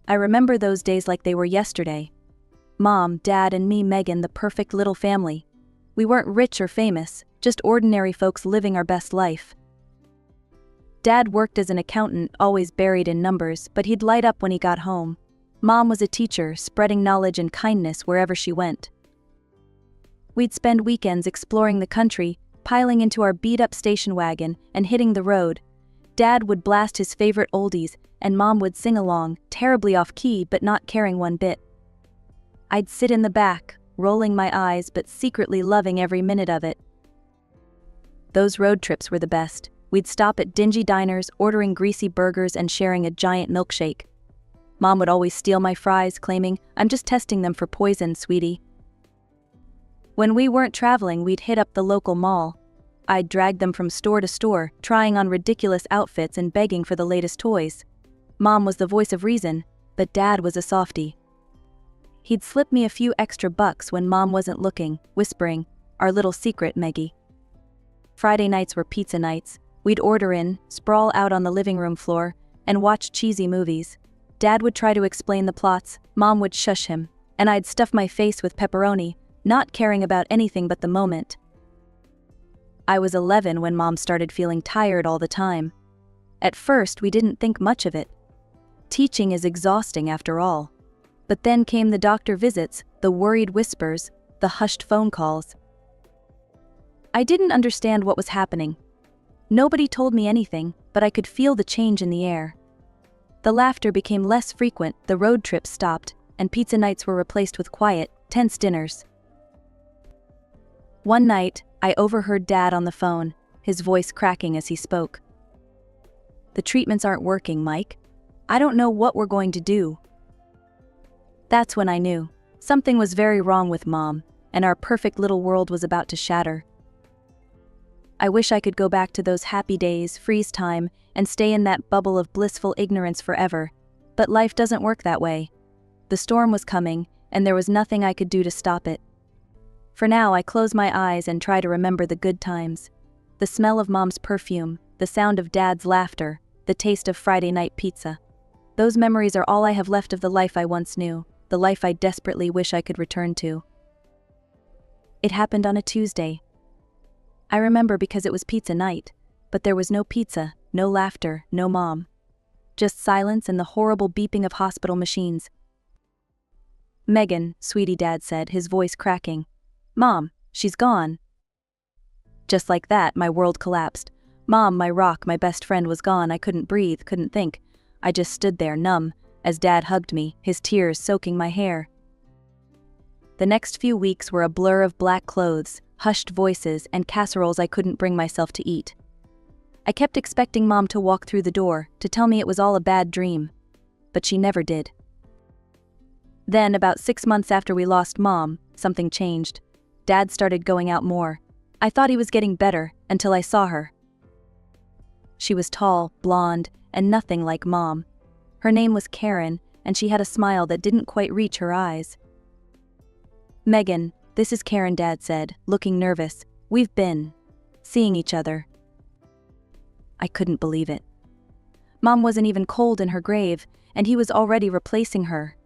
I remember those days like they were yesterday. Mom, Dad, and me, Megan, the perfect little family. We weren't rich or famous, just ordinary folks living our best life. Dad worked as an accountant, always buried in numbers, but he'd light up when he got home. Mom was a teacher, spreading knowledge and kindness wherever she went. We'd spend weekends exploring the country, piling into our beat-up station wagon and hitting the road. Dad would blast his favorite oldies, and Mom would sing along, terribly off-key but not caring one bit. I'd sit in the back, rolling my eyes but secretly loving every minute of it. Those road trips were the best. We'd stop at dingy diners, ordering greasy burgers and sharing a giant milkshake. Mom would always steal my fries, claiming, "I'm just testing them for poison, sweetie." When we weren't traveling, we'd hit up the local mall. I'd drag them from store to store, trying on ridiculous outfits and begging for the latest toys. Mom was the voice of reason, but Dad was a softie. He'd slip me a few extra bucks when Mom wasn't looking, whispering, "Our little secret, Meggie." Friday nights were pizza nights. We'd order in, sprawl out on the living room floor, and watch cheesy movies. Dad would try to explain the plots, Mom would shush him, and I'd stuff my face with pepperoni, not caring about anything but the moment. I was 11 when Mom started feeling tired all the time. At first, we didn't think much of it. Teaching is exhausting after all. But then came the doctor visits, the worried whispers, the hushed phone calls. I didn't understand what was happening. Nobody told me anything, but I could feel the change in the air. The laughter became less frequent, the road trips stopped, and pizza nights were replaced with quiet, tense dinners. One night, I overheard Dad on the phone, his voice cracking as he spoke. "The treatments aren't working, Mike. I don't know what we're going to do." That's when I knew. Something was very wrong with Mom, and our perfect little world was about to shatter. I wish I could go back to those happy days, freeze time, and stay in that bubble of blissful ignorance forever, but life doesn't work that way. The storm was coming, and there was nothing I could do to stop it. For now, I close my eyes and try to remember the good times. The smell of Mom's perfume, the sound of Dad's laughter, the taste of Friday night pizza. Those memories are all I have left of the life I once knew, the life I desperately wish I could return to. It happened on a Tuesday. I remember because it was pizza night, but there was no pizza, no laughter, no Mom. Just silence and the horrible beeping of hospital machines. "Megan, sweetie," Dad said, his voice cracking. "Mom, she's gone." Just like that, my world collapsed. Mom, my rock, my best friend, was gone. I couldn't breathe, couldn't think. I just stood there, numb, as Dad hugged me, his tears soaking my hair. The next few weeks were a blur of black clothes, hushed voices, and casseroles I couldn't bring myself to eat. I kept expecting Mom to walk through the door, to tell me it was all a bad dream. But she never did. Then, about 6 months after we lost Mom, something changed. Dad started going out more. I thought he was getting better, until I saw her. She was tall, blonde, and nothing like Mom. Her name was Karen, and she had a smile that didn't quite reach her eyes. "Megan, this is Karen," Dad said, looking nervous. "We've been seeing each other." I couldn't believe it. Mom wasn't even cold in her grave, and he was already replacing her.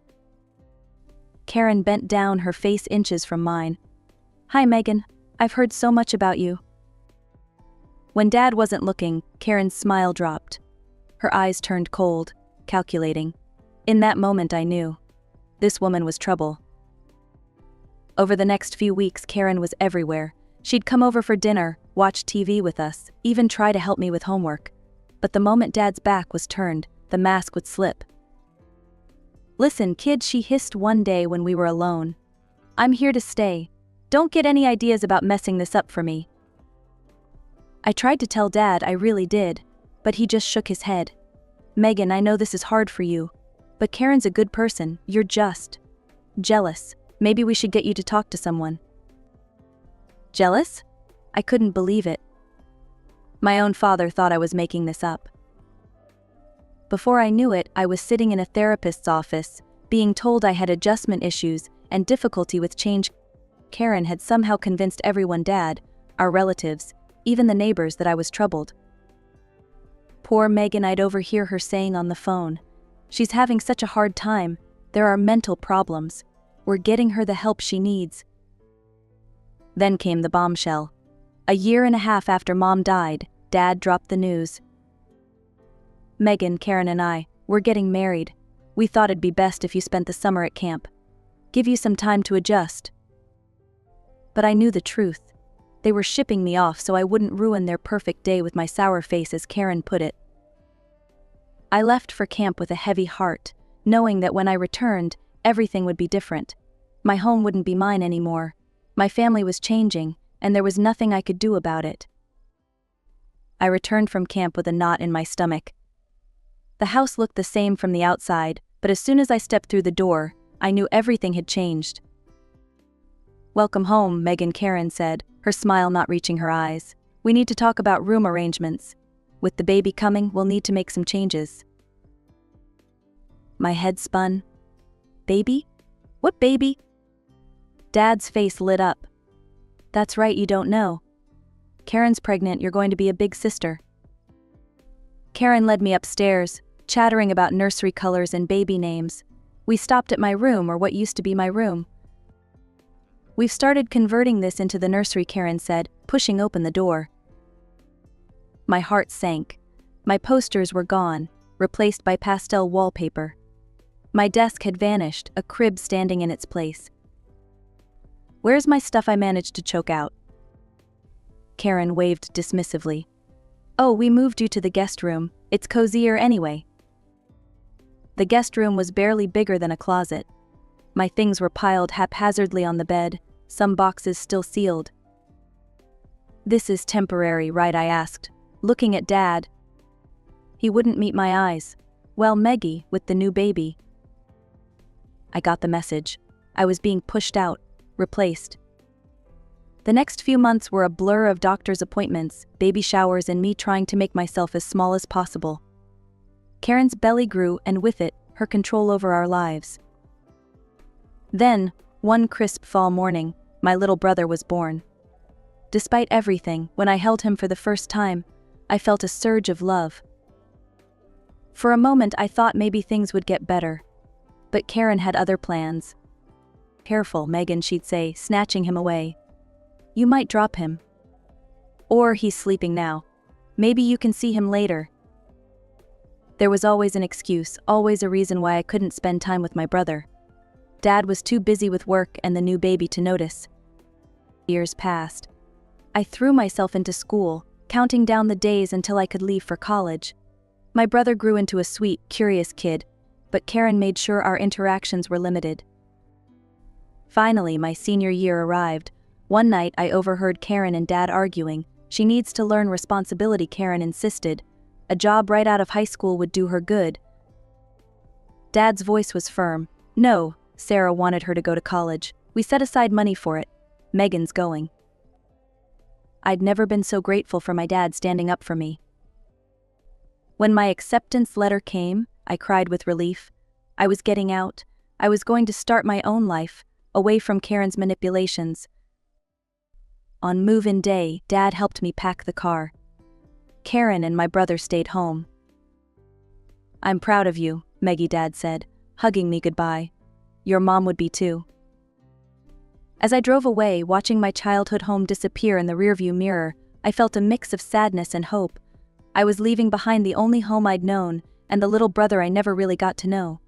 Karen bent down, her face inches from mine. "Hi, Megan. I've heard so much about you." When Dad wasn't looking, Karen's smile dropped. Her eyes turned cold, calculating. In that moment I knew. This woman was trouble. Over the next few weeks, Karen was everywhere. She'd come over for dinner, watch TV with us, even try to help me with homework. But the moment Dad's back was turned, the mask would slip. "Listen, kid," she hissed one day when we were alone. "I'm here to stay. Don't get any ideas about messing this up for me." I tried to tell Dad, I really did, but he just shook his head. "Megan, I know this is hard for you, but Karen's a good person. You're just jealous. Maybe we should get you to talk to someone." Jealous? I couldn't believe it. My own father thought I was making this up. Before I knew it, I was sitting in a therapist's office, being told I had adjustment issues and difficulty with change. Karen had somehow convinced everyone, Dad, our relatives, even the neighbors, that I was troubled. Poor Megan, I'd overhear her saying on the phone, She's having such a hard time. There are mental problems. We're getting her the help she needs." Then came the bombshell. A year and a half after Mom died, Dad dropped the news. "Megan, Karen and I, we're getting married. We thought it'd be best if you spent the summer at camp. Give you some time to adjust." But I knew the truth. They were shipping me off so I wouldn't ruin their perfect day with my sour face, as Karen put it. I left for camp with a heavy heart, knowing that when I returned, everything would be different. My home wouldn't be mine anymore. My family was changing, and there was nothing I could do about it. I returned from camp with a knot in my stomach. The house looked the same from the outside, but as soon as I stepped through the door, I knew everything had changed. "Welcome home," Megan, Karen said, her smile not reaching her eyes. "We need to talk about room arrangements. With the baby coming, we'll need to make some changes." My head spun. "Baby? What baby?" Dad's face lit up. "That's right, you don't know. Karen's pregnant, you're going to be a big sister." Karen led me upstairs, chattering about nursery colors and baby names. We stopped at my room, or what used to be my room. "We've started converting this into the nursery," Karen said, pushing open the door. My heart sank. My posters were gone, replaced by pastel wallpaper. My desk had vanished, a crib standing in its place. "Where's my stuff?" I managed to choke out. Karen waved dismissively. "Oh, we moved you to the guest room. It's cozier anyway." The guest room was barely bigger than a closet. My things were piled haphazardly on the bed, some boxes still sealed. "This is temporary, right?" I asked, looking at Dad. He wouldn't meet my eyes. "Well, Meggie, with the new baby." I got the message. I was being pushed out, replaced. The next few months were a blur of doctor's appointments, baby showers, and me trying to make myself as small as possible. Karen's belly grew, and with it, her control over our lives. Then, one crisp fall morning, my little brother was born. Despite everything, when I held him for the first time, I felt a surge of love. For a moment I thought maybe things would get better. But Karen had other plans. "Careful, Megan," she'd say, snatching him away. "You might drop him. Or he's sleeping now. Maybe you can see him later." There was always an excuse, always a reason why I couldn't spend time with my brother. Dad was too busy with work and the new baby to notice. Years passed. I threw myself into school, counting down the days until I could leave for college. My brother grew into a sweet, curious kid, but Karen made sure our interactions were limited. Finally, my senior year arrived. One night I overheard Karen and Dad arguing. "She needs to learn responsibility," Karen insisted. "A job right out of high school would do her good." Dad's voice was firm. "No, Sarah wanted her to go to college. We set aside money for it. Megan's going." I'd never been so grateful for my dad standing up for me. When my acceptance letter came, I cried with relief. I was getting out. I was going to start my own life, away from Karen's manipulations. On move-in day, Dad helped me pack the car. Karen and my brother stayed home. "I'm proud of you," Meggie, Dad said, hugging me goodbye. "Your mom would be too." As I drove away, watching my childhood home disappear in the rearview mirror, I felt a mix of sadness and hope. I was leaving behind the only home I'd known, and the little brother I never really got to know.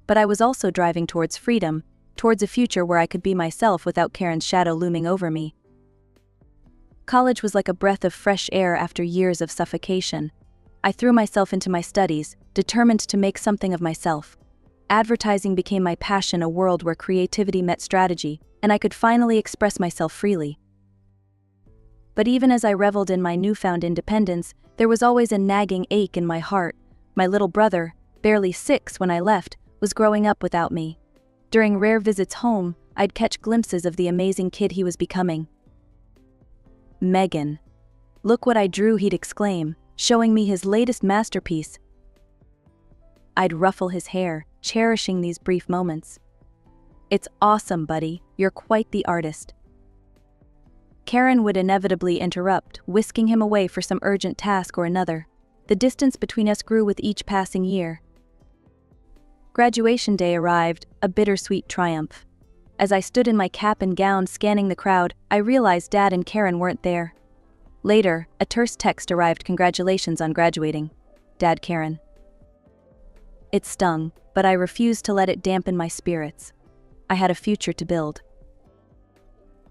But I was also driving towards freedom, towards a future where I could be myself without Karen's shadow looming over me. College was like a breath of fresh air after years of suffocation. I threw myself into my studies, determined to make something of myself. Advertising became my passion, a world where creativity met strategy, and I could finally express myself freely. But even as I reveled in my newfound independence, there was always a nagging ache in my heart. My little brother, barely 6 when I left, was growing up without me. During rare visits home, I'd catch glimpses of the amazing kid he was becoming. "Megan, look what I drew," he'd exclaim, showing me his latest masterpiece. I'd ruffle his hair, cherishing these brief moments. "It's awesome, buddy, you're quite the artist." Karen would inevitably interrupt, whisking him away for some urgent task or another. The distance between us grew with each passing year. Graduation day arrived, a bittersweet triumph. As I stood in my cap and gown scanning the crowd, I realized Dad and Karen weren't there. Later, a terse text arrived: "Congratulations on graduating. Dad, Karen." It stung, but I refused to let it dampen my spirits. I had a future to build.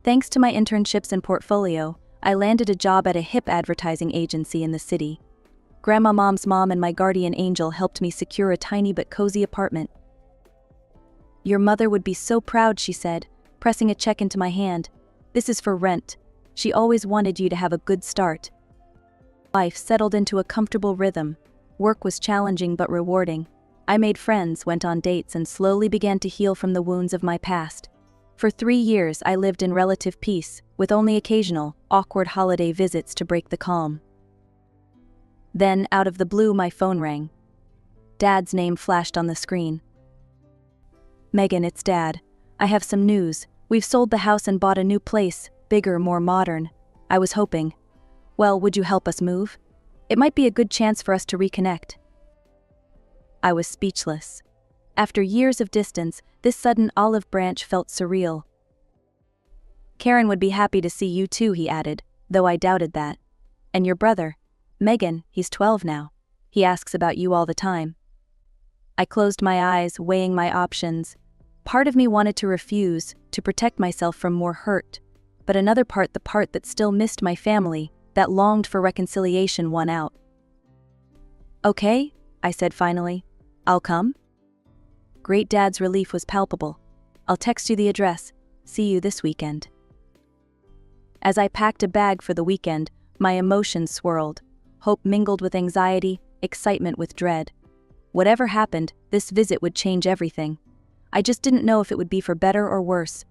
Thanks to my internships and portfolio, I landed a job at a hip advertising agency in the city. Grandma Mom's mom and my guardian angel helped me secure a tiny but cozy apartment. "Your mother would be so proud," she said, pressing a check into my hand. "This is for rent. She always wanted you to have a good start." Life settled into a comfortable rhythm. Work was challenging but rewarding. I made friends, went on dates, and slowly began to heal from the wounds of my past. For 3 years I lived in relative peace, with only occasional, awkward holiday visits to break the calm. Then, out of the blue, my phone rang. Dad's name flashed on the screen. "Megan, it's Dad. I have some news. We've sold the house and bought a new place, bigger, more modern. I was hoping. Well, would you help us move? It might be a good chance for us to reconnect." I was speechless. After years of distance, this sudden olive branch felt surreal. "Karen would be happy to see you too," he added, though I doubted that. "And your brother? Megan, he's 12 now. He asks about you all the time." I closed my eyes, weighing my options. Part of me wanted to refuse, to protect myself from more hurt. But another part, the part that still missed my family, that longed for reconciliation, won out. "Okay," I said finally. "I'll come." Great Dad's relief was palpable. "I'll text you the address. See you this weekend." As I packed a bag for the weekend, my emotions swirled. Hope mingled with anxiety, excitement with dread. Whatever happened, this visit would change everything. I just didn't know if it would be for better or worse.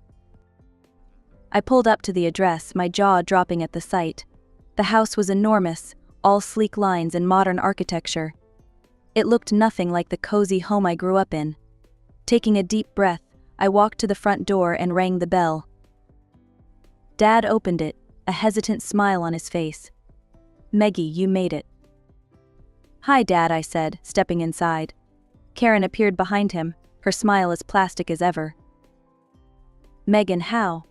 I pulled up to the address, my jaw dropping at the sight. The house was enormous, all sleek lines and modern architecture. It looked nothing like the cozy home I grew up in. Taking a deep breath, I walked to the front door and rang the bell. Dad opened it, a hesitant smile on his face. "Meggie, you made it." "Hi, Dad," I said, stepping inside. Karen appeared behind him, her smile as plastic as ever. "Megan, how?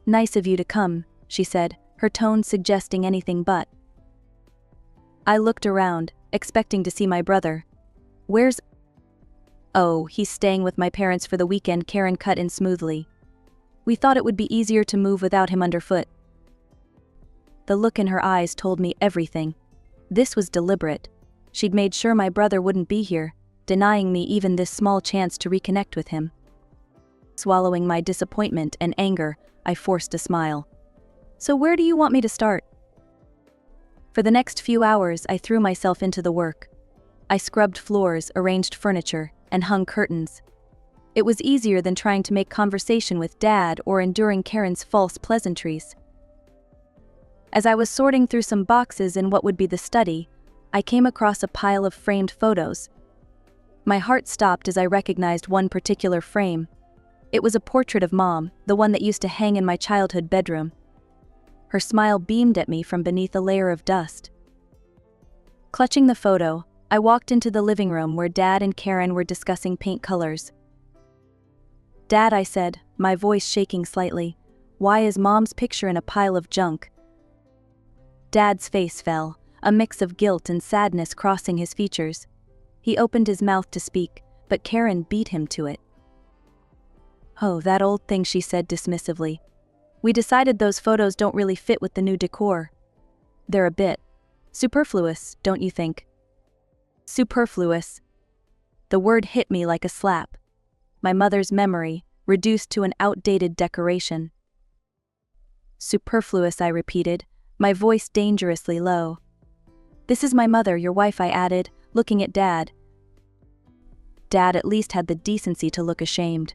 Nice of you to come," she said, her tone suggesting anything but. I looked around, expecting to see my brother. "Where's—" "Oh, he's staying with my parents for the weekend," Karen cut in smoothly. "We thought it would be easier to move without him underfoot." The look in her eyes told me everything. This was deliberate. She'd made sure my brother wouldn't be here, denying me even this small chance to reconnect with him. Swallowing my disappointment and anger, I forced a smile. "So where do you want me to start?" For the next few hours, I threw myself into the work. I scrubbed floors, arranged furniture, and hung curtains. It was easier than trying to make conversation with Dad or enduring Karen's false pleasantries. As I was sorting through some boxes in what would be the study, I came across a pile of framed photos. My heart stopped as I recognized one particular frame. It was a portrait of Mom, the one that used to hang in my childhood bedroom. Her smile beamed at me from beneath a layer of dust. Clutching the photo, I walked into the living room where Dad and Karen were discussing paint colors. "Dad," I said, my voice shaking slightly, "why is Mom's picture in a pile of junk?" Dad's face fell, a mix of guilt and sadness crossing his features. He opened his mouth to speak, but Karen beat him to it. "Oh, that old thing," she said dismissively. "We decided those photos don't really fit with the new decor. They're a bit superfluous, don't you think?" Superfluous. The word hit me like a slap. My mother's memory, reduced to an outdated decoration. "Superfluous," I repeated, my voice dangerously low. "This is my mother, your wife," I added, looking at Dad. Dad at least had the decency to look ashamed.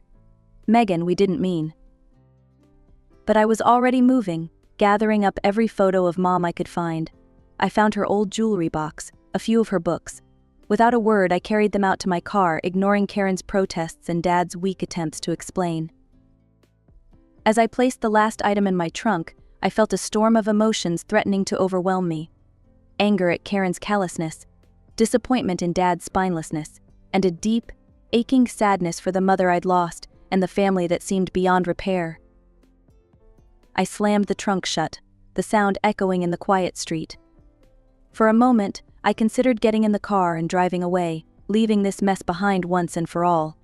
"Megan, we didn't mean." But I was already moving, gathering up every photo of Mom I could find. I found her old jewelry box, a few of her books. Without a word, I carried them out to my car, ignoring Karen's protests and Dad's weak attempts to explain. As I placed the last item in my trunk, I felt a storm of emotions threatening to overwhelm me. Anger at Karen's callousness, disappointment in Dad's spinelessness, and a deep, aching sadness for the mother I'd lost and the family that seemed beyond repair. I slammed the trunk shut, the sound echoing in the quiet street. For a moment, I considered getting in the car and driving away, leaving this mess behind once and for all.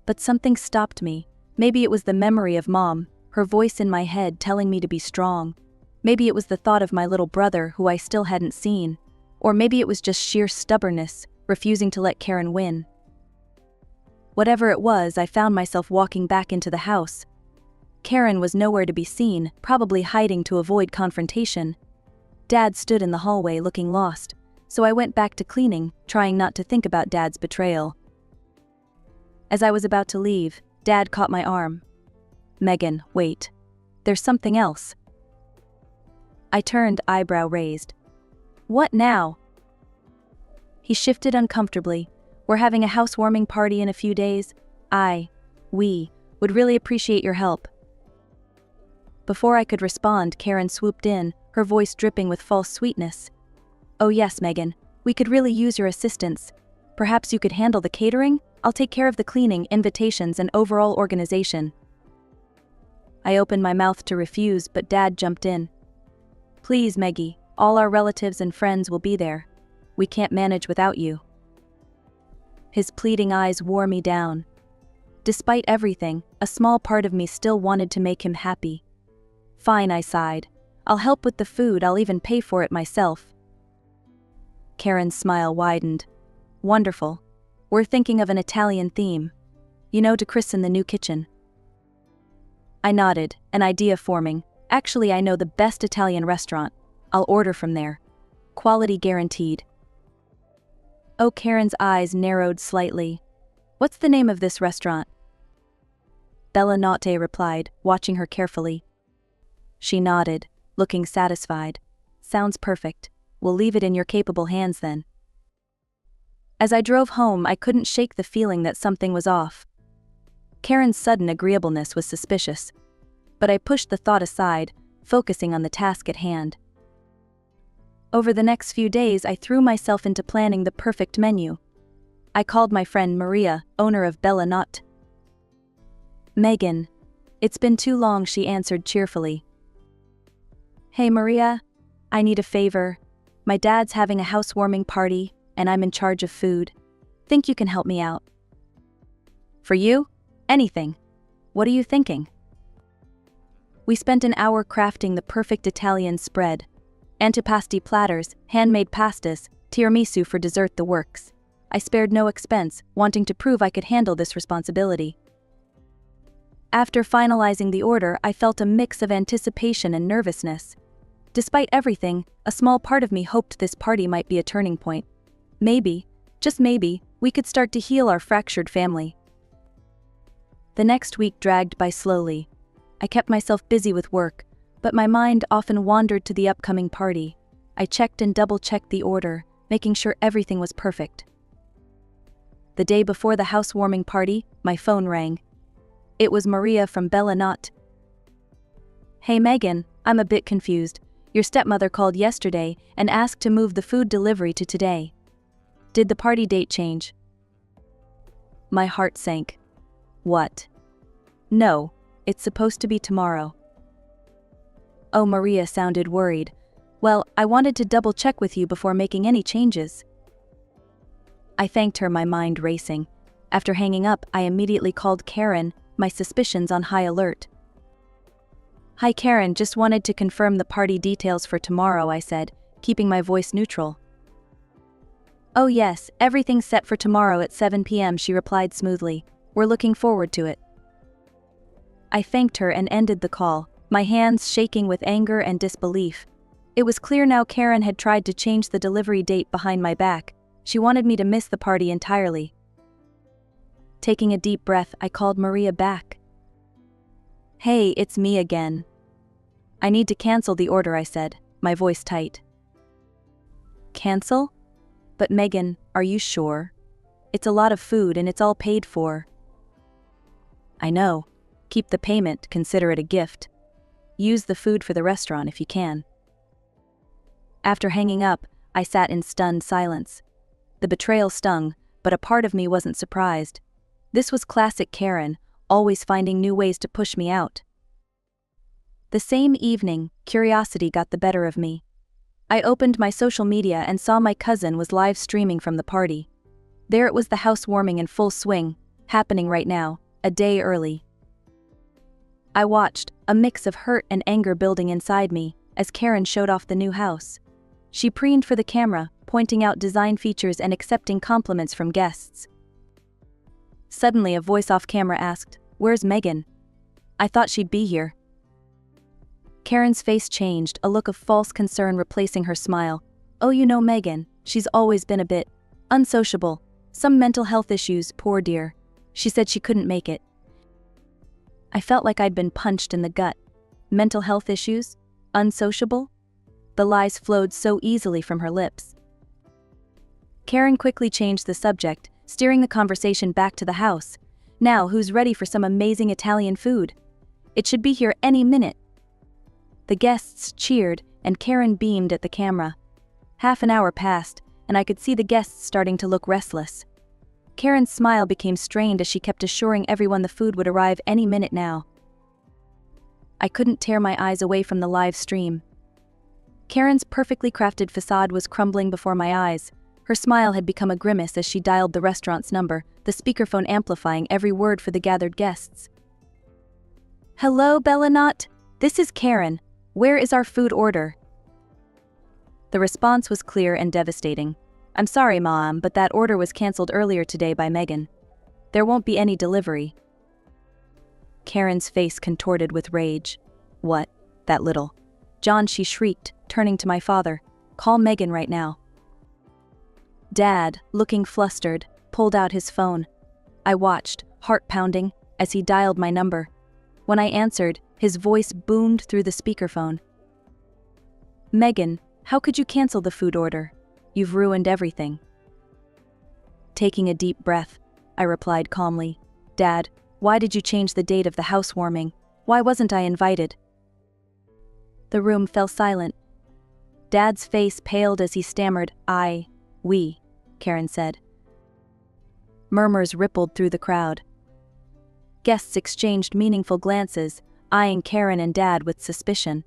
But something stopped me. Maybe it was the memory of Mom, her voice in my head telling me to be strong. Maybe it was the thought of my little brother who I still hadn't seen. Or maybe it was just sheer stubbornness, refusing to let Karen win. Whatever it was, I found myself walking back into the house. Karen was nowhere to be seen, probably hiding to avoid confrontation. Dad stood in the hallway looking lost, so I went back to cleaning, trying not to think about Dad's betrayal. As I was about to leave, Dad caught my arm. "Megan, wait. There's something else." I turned, eyebrow raised. "What now?" He shifted uncomfortably. "We're having a housewarming party in a few days. We would really appreciate your help." Before I could respond, Karen swooped in, her voice dripping with false sweetness. "Oh yes, Megan, we could really use your assistance. Perhaps you could handle the catering? I'll take care of the cleaning, invitations, and overall organization." I opened my mouth to refuse, but Dad jumped in. "Please, Meggie, all our relatives and friends will be there. We can't manage without you." His pleading eyes wore me down. Despite everything, a small part of me still wanted to make him happy. "Fine," I sighed. "I'll help with the food, I'll even pay for it myself." Karen's smile widened. "Wonderful. We're thinking of an Italian theme. You know, to christen the new kitchen." I nodded, an idea forming. "Actually, I know the best Italian restaurant. I'll order from there. Quality guaranteed." Oh, Karen's eyes narrowed slightly. "What's the name of this restaurant?" Bella Notte replied, watching her carefully. She nodded, looking satisfied. "Sounds perfect. We'll leave it in your capable hands then." As I drove home, I couldn't shake the feeling that something was off. Karen's sudden agreeableness was suspicious. But I pushed the thought aside, focusing on the task at hand. Over the next few days, I threw myself into planning the perfect menu. I called my friend Maria, owner of Bella Notte. "Megan. It's been too long," she answered cheerfully. "Hey Maria, I need a favor. My dad's having a housewarming party, and I'm in charge of food. Think you can help me out?" "For you? Anything. What are you thinking?" We spent an hour crafting the perfect Italian spread. Antipasti platters, handmade pastas, tiramisu for dessert, the works. I spared no expense, wanting to prove I could handle this responsibility. After finalizing the order, I felt a mix of anticipation and nervousness. Despite everything, a small part of me hoped this party might be a turning point. Maybe, just maybe, we could start to heal our fractured family. The next week dragged by slowly. I kept myself busy with work, but my mind often wandered to the upcoming party. I checked and double-checked the order, making sure everything was perfect. The day before the housewarming party, my phone rang. It was Maria from Bella Notte. "Hey Megan, I'm a bit confused. Your stepmother called yesterday and asked to move the food delivery to today. Did the party date change?" My heart sank. "What? No, it's supposed to be tomorrow." Oh, Maria sounded worried. "Well, I wanted to double-check with you before making any changes." I thanked her, my mind racing. After hanging up, I immediately called Karen, my suspicions on high alert. "Hi Karen, just wanted to confirm the party details for tomorrow," I said, keeping my voice neutral. "Oh yes, everything's set for tomorrow at 7 p.m, she replied smoothly. "We're looking forward to it." I thanked her and ended the call, my hands shaking with anger and disbelief. It was clear now Karen had tried to change the delivery date behind my back. She wanted me to miss the party entirely. Taking a deep breath, I called Maria back. "Hey, it's me again. I need to cancel the order," I said, my voice tight. "Cancel? But Megan, are you sure? It's a lot of food and it's all paid for." "I know. Keep the payment, consider it a gift. Use the food for the restaurant if you can." After hanging up, I sat in stunned silence. The betrayal stung, but a part of me wasn't surprised. This was classic Karen, always finding new ways to push me out. The same evening, curiosity got the better of me. I opened my social media and saw my cousin was live streaming from the party. There it was, the housewarming in full swing, happening right now, a day early. I watched, a mix of hurt and anger building inside me, as Karen showed off the new house. She preened for the camera, pointing out design features and accepting compliments from guests. Suddenly a voice off camera asked, "Where's Megan? I thought she'd be here." Karen's face changed, a look of false concern replacing her smile. "Oh, you know Megan, she's always been a bit unsociable. Some mental health issues, poor dear. She said she couldn't make it." I felt like I'd been punched in the gut. Mental health issues? Unsociable? The lies flowed so easily from her lips. Karen quickly changed the subject, steering the conversation back to the house. "Now, who's ready for some amazing Italian food? It should be here any minute." The guests cheered, and Karen beamed at the camera. Half an hour passed, and I could see the guests starting to look restless. Karen's smile became strained as she kept assuring everyone the food would arrive any minute now. I couldn't tear my eyes away from the live stream. Karen's perfectly crafted facade was crumbling before my eyes. Her smile had become a grimace as she dialed the restaurant's number, the speakerphone amplifying every word for the gathered guests. "Hello, Bellanot. This is Karen. Where is our food order?" The response was clear and devastating. "I'm sorry, Mom, but that order was cancelled earlier today by Megan. There won't be any delivery." Karen's face contorted with rage. "What? That little John," she shrieked, turning to my father. "Call Megan right now." Dad, looking flustered, pulled out his phone. I watched, heart pounding, as he dialed my number. When I answered, his voice boomed through the speakerphone. "Megan, how could you cancel the food order? You've ruined everything." Taking a deep breath, I replied calmly, "Dad, why did you change the date of the housewarming? Why wasn't I invited?" The room fell silent. Dad's face paled as he stammered, "We," Karen said. Murmurs rippled through the crowd. Guests exchanged meaningful glances, eyeing Karen and Dad with suspicion.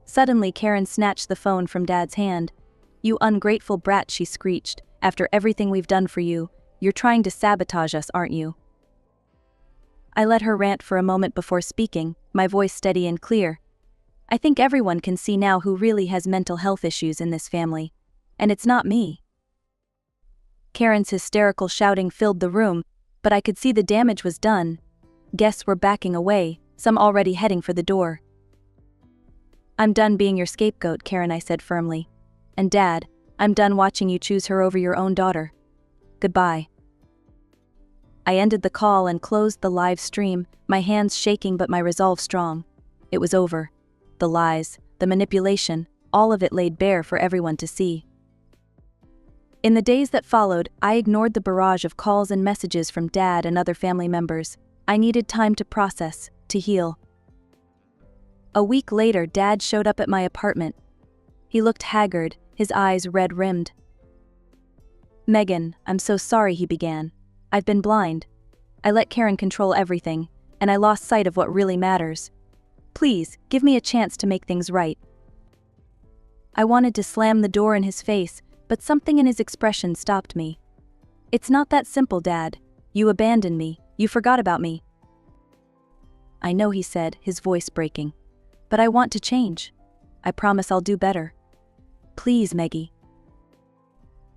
Suddenly Karen snatched the phone from Dad's hand. "You ungrateful brat," she screeched. "After everything we've done for you, you're trying to sabotage us, aren't you?" I let her rant for a moment before speaking, my voice steady and clear. "I think everyone can see now who really has mental health issues in this family. And it's not me." Karen's hysterical shouting filled the room, but I could see the damage was done. Guests were backing away, some already heading for the door. "I'm done being your scapegoat, Karen," I said firmly. "And Dad, I'm done watching you choose her over your own daughter. Goodbye." I ended the call and closed the live stream, my hands shaking but my resolve strong. It was over. The lies, the manipulation, all of it laid bare for everyone to see. In the days that followed, I ignored the barrage of calls and messages from Dad and other family members. I needed time to process, to heal. A week later, Dad showed up at my apartment. He looked haggard, his eyes red-rimmed. "Megan, I'm so sorry," he began. "I've been blind. I let Karen control everything, and I lost sight of what really matters. Please, give me a chance to make things right." I wanted to slam the door in his face, but something in his expression stopped me. "It's not that simple, Dad. You abandoned me. You forgot about me." "I know," he said, his voice breaking. "But I want to change. I promise I'll do better. Please, Meggie."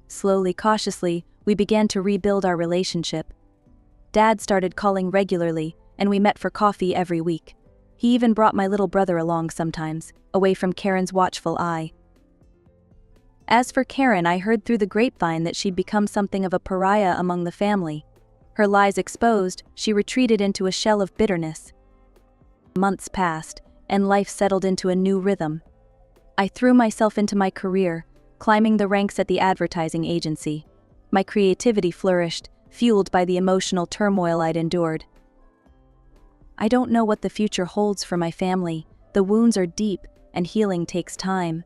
Slowly, cautiously, we began to rebuild our relationship. Dad started calling regularly, and we met for coffee every week. He even brought my little brother along sometimes, away from Karen's watchful eye. As for Karen, I heard through the grapevine that she'd become something of a pariah among the family. Her lies exposed, she retreated into a shell of bitterness. Months passed, and life settled into a new rhythm. I threw myself into my career, climbing the ranks at the advertising agency. My creativity flourished, fueled by the emotional turmoil I'd endured. I don't know what the future holds for my family. The wounds are deep, and healing takes time.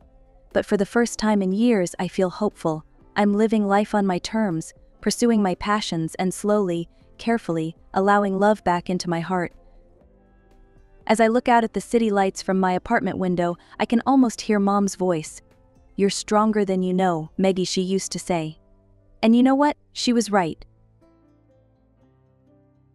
But for the first time in years, I feel hopeful. I'm living life on my terms, pursuing my passions and slowly, carefully, allowing love back into my heart. As I look out at the city lights from my apartment window, I can almost hear Mom's voice. "You're stronger than you know," Maggie she used to say. And you know what? She was right.